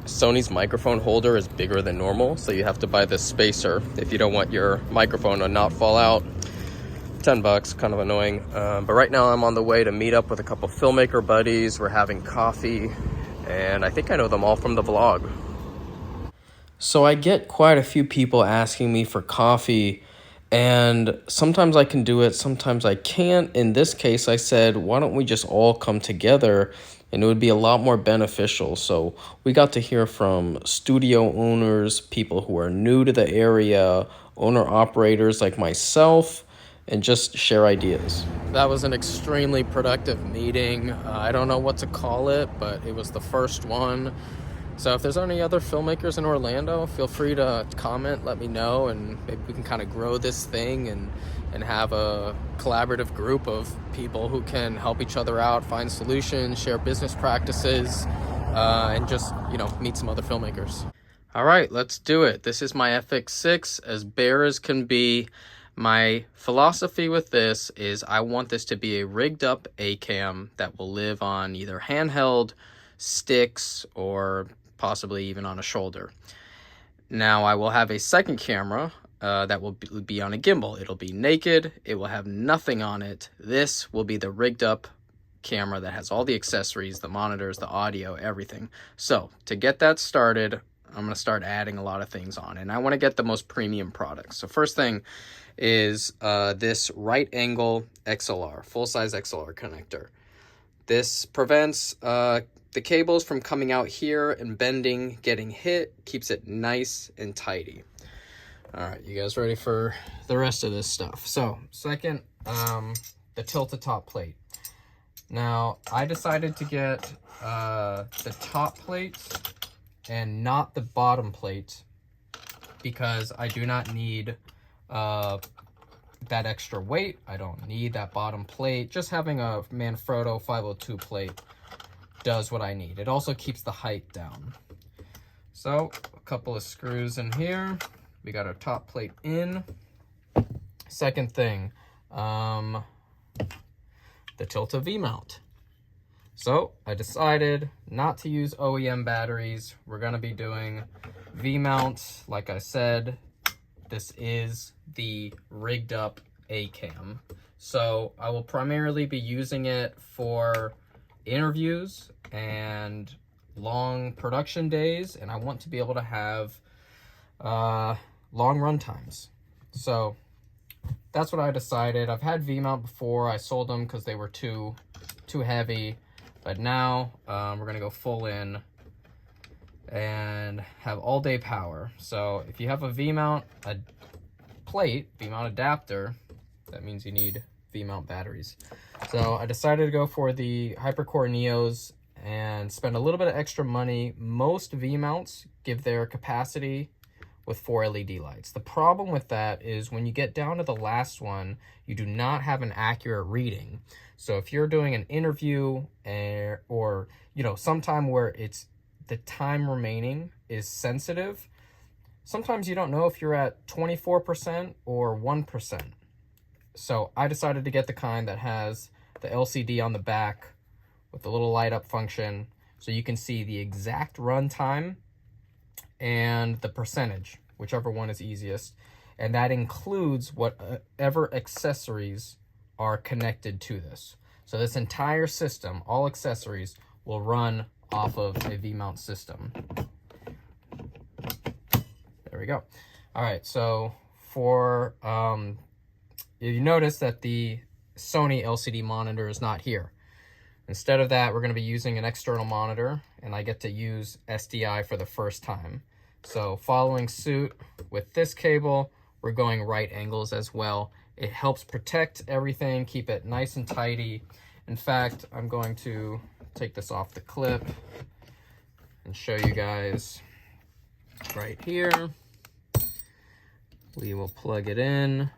Sony's microphone holder is bigger than normal, so you have to buy this spacer if you don't want your microphone to not fall out. $10, kind of annoying. But right now I'm on the way to meet up with a couple filmmaker buddies. We're having coffee, and I think I know them all from the vlog. So I get quite a few people asking me for coffee, and sometimes I can do it, sometimes I can't. In this case, I said, why don't we just all come together, and it would be a lot more beneficial. So we got to hear from studio owners, people who are new to the area, owner-operators like myself, and just share ideas. That was an extremely productive meeting. I don't know what to call it, but it was the first one. So if there's any other filmmakers in Orlando, feel free to comment, let me know, and maybe we can kind of grow this thing and have a collaborative group of people who can help each other out, find solutions, share business practices, and just, meet some other filmmakers. All right, let's do it. This is my Fx6, as bare as can be. My philosophy with this is I want this to be a rigged up A-cam that will live on either handheld, sticks, or possibly even on a shoulder. Now I will have a second camera that will be on a gimbal. It'll be naked. It will have nothing on it. This will be the rigged up camera that has all the accessories, the monitors, the audio, everything. So to get that started, I'm going to start adding a lot of things on, and I want to get the most premium products. So first thing is this right angle XLR, full-size XLR connector. This prevents the cables from coming out here and bending, getting hit, keeps it nice and tidy. All right, you guys ready for the rest of this stuff? So second, the Tilta top plate. Now I decided to get the top plate and not the bottom plate because I do not need that extra weight. I don't need that bottom plate. Just having a Manfrotto 502 plate does what I need. It also keeps the height down. So a couple of screws in here. We got our top plate in. Second thing, the Tilta V-mount. So I decided not to use OEM batteries. We're gonna be doing V-mounts. Like I said, this is the rigged up A-cam. So I will primarily be using it for interviews and long production days, and I want to be able to have long run times. So that's what I decided. I've had V-mount before. I sold them because they were too heavy, but now we're gonna go full in and have all day power. So if you have a V-mount plate, V-mount adapter, that means you need V-mount batteries. So I decided to go for the Hypercore Neos and spend a little bit of extra money. Most V-mounts give their capacity with 4 LED lights. The problem with that is when you get down to the last one, you do not have an accurate reading. So if you're doing an interview or sometime where it's the time remaining is sensitive, sometimes you don't know if you're at 24% or 1%. So I decided to get the kind that has the LCD on the back with the little light up function, so you can see the exact run time and the percentage, whichever one is easiest. And that includes whatever accessories are connected to this. So this entire system, all accessories, will run off of a V-mount system. There we go. All right, so for you notice that the Sony LCD monitor is not here. Instead of that, we're going to be using an external monitor, and I get to use SDI for the first time. So following suit with this cable, we're going right angles as well. It helps protect everything, keep it nice and tidy. In fact, I'm going to take this off the clip and show you guys right here. We will plug it in.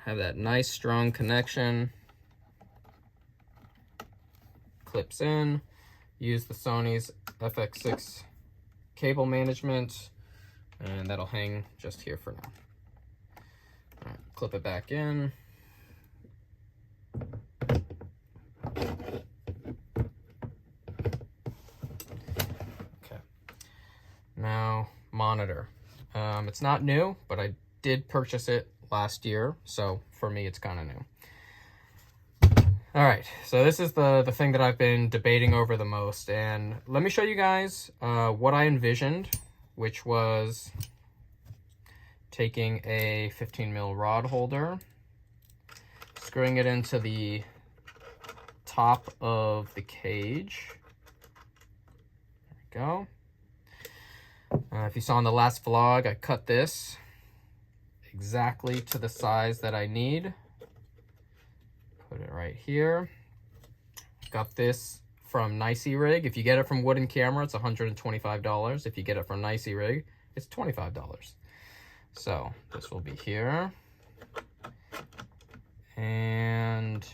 Have that nice strong connection. Clips in. Use the Sony's Fx6 cable management, and that'll hang just here for now. All right, clip it back in. Now, monitor. It's not new, but I did purchase it last year, so for me it's kind of new. All right, so this is the thing that I've been debating over the most, and let me show you guys what I envisioned, which was taking a 15mm rod holder, screwing it into the top of the cage. There we go. If you saw in the last vlog, I cut this exactly to the size that I need. Put it right here. Got this from Nicey Rig. If you get it from Wooden Camera, it's $125. If you get it from Nicey Rig, it's $25. So this will be here. And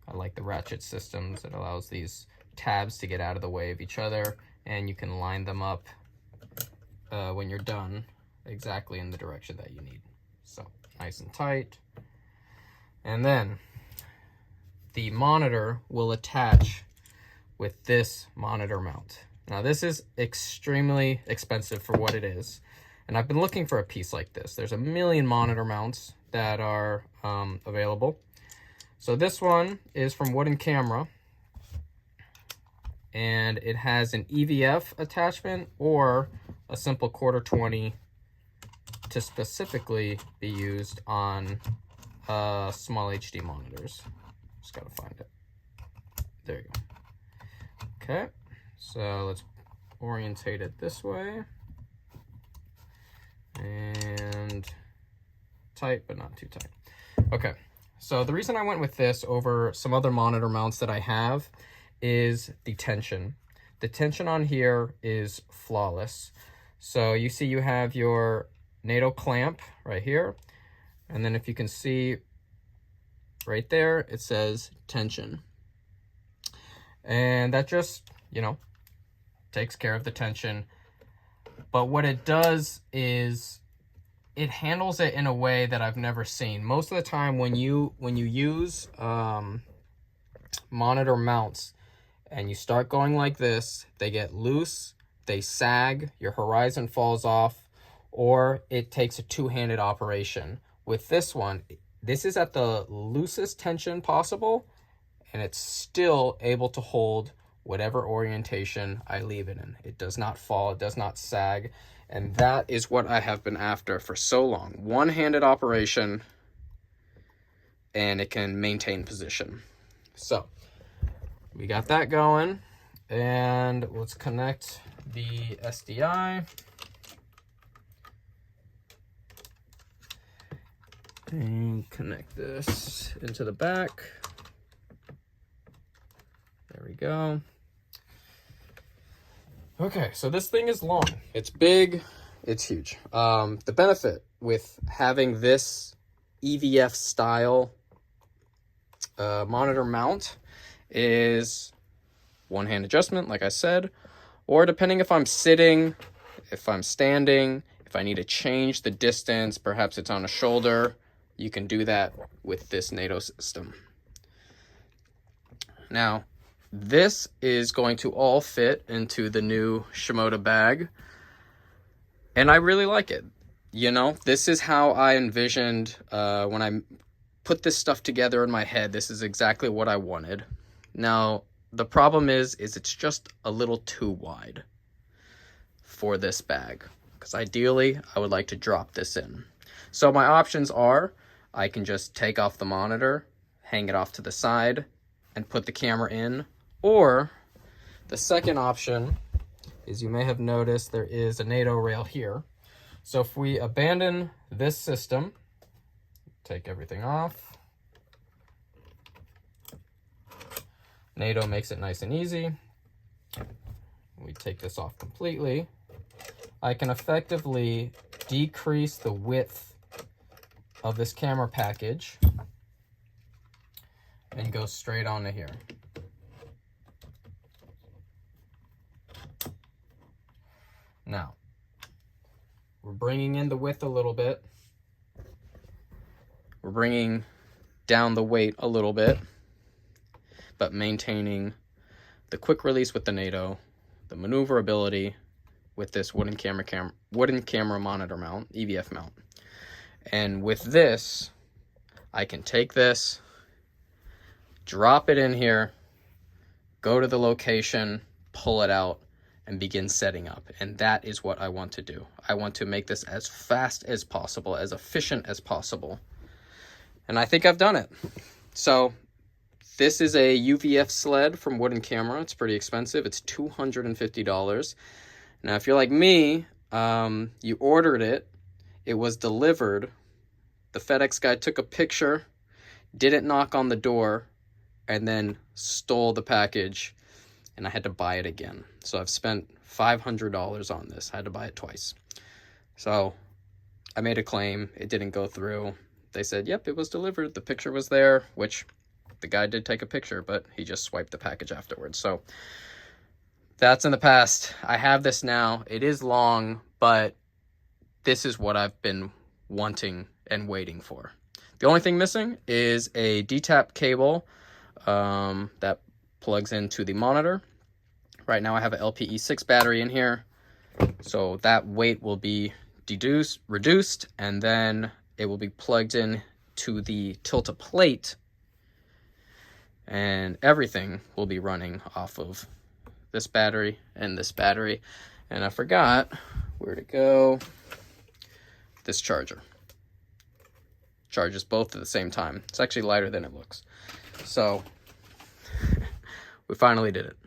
I like the ratchet systems. It allows these tabs to get out of the way of each other, and you can line them up when you're done exactly in the direction that you need. So nice and tight. And then the monitor will attach with this monitor mount. Now this is extremely expensive for what it is, and I've been looking for a piece like this. There's a million monitor mounts that are available. So this one is from Wooden Camera, and it has an EVF attachment or a simple 1/4-20 to specifically be used on small HD monitors. Just gotta find it. There you go. Okay, so let's orientate it this way. And tight, but not too tight. Okay, so the reason I went with this over some other monitor mounts that I have is the tension. The tension on here is flawless. So you see you have your NATO clamp right here, and then if you can see right there, it says tension, and that just, you know, takes care of the tension. But what it does is it handles it in a way that I've never seen. Most of the time when you use monitor mounts and you start going like this, they get loose, they sag, your horizon falls off, or it takes a two-handed operation. With this one, this is at the loosest tension possible, and it's still able to hold whatever orientation I leave it in. It does not fall, it does not sag, and that is what I have been after for so long. One-handed operation, and it can maintain position. So, we got that going, and let's connect the SDI. And connect this into the back. There we go. Okay, so this thing is long. It's big, it's huge. The benefit with having this EVF style monitor mount is one-hand adjustment, like I said, or depending if I'm sitting, if I'm standing, if I need to change the distance, perhaps it's on a shoulder, you can do that with this NATO system. Now, this is going to all fit into the new Shimoda bag, and I really like it. You know, this is how I envisioned when I put this stuff together in my head. This is exactly what I wanted. Now, the problem is it's just a little too wide for this bag, because ideally I would like to drop this in. So my options are, I can just take off the monitor, hang it off to the side, and put the camera in. Or the second option is, you may have noticed there is a NATO rail here. So if we abandon this system, take everything off, NATO makes it nice and easy. We take this off completely. I can effectively decrease the width of this camera package and go straight onto here. Now, we're bringing in the width a little bit. We're bringing down the weight a little bit, but maintaining the quick release with the NATO, the maneuverability with this wooden camera monitor mount, EVF mount. And with this, I can take this, drop it in here, go to the location, pull it out, and begin setting up. And that is what I want to do. I want to make this as fast as possible, as efficient as possible. And I think I've done it. So this is a UVF sled from Wooden Camera. It's pretty expensive. It's $250. Now, if you're like me, you ordered it, it was delivered, the FedEx guy took a picture, didn't knock on the door, and then stole the package, and I had to buy it again. So I've spent $500 on this. I had to buy it twice. So I made a claim. It didn't go through. They said, yep, it was delivered. The picture was there, which the guy did take a picture, but he just swiped the package afterwards. So that's in the past. I have this now. It is long, but this is what I've been wanting and waiting for. The only thing missing is a D-tap cable that plugs into the monitor. Right now I have an LPE6 battery in here, so that weight will be reduced, and then it will be plugged in to the Tilta plate, and everything will be running off of this battery and this battery. And I forgot where to go. This charger charges both at the same time. It's actually lighter than it looks. So we finally did it.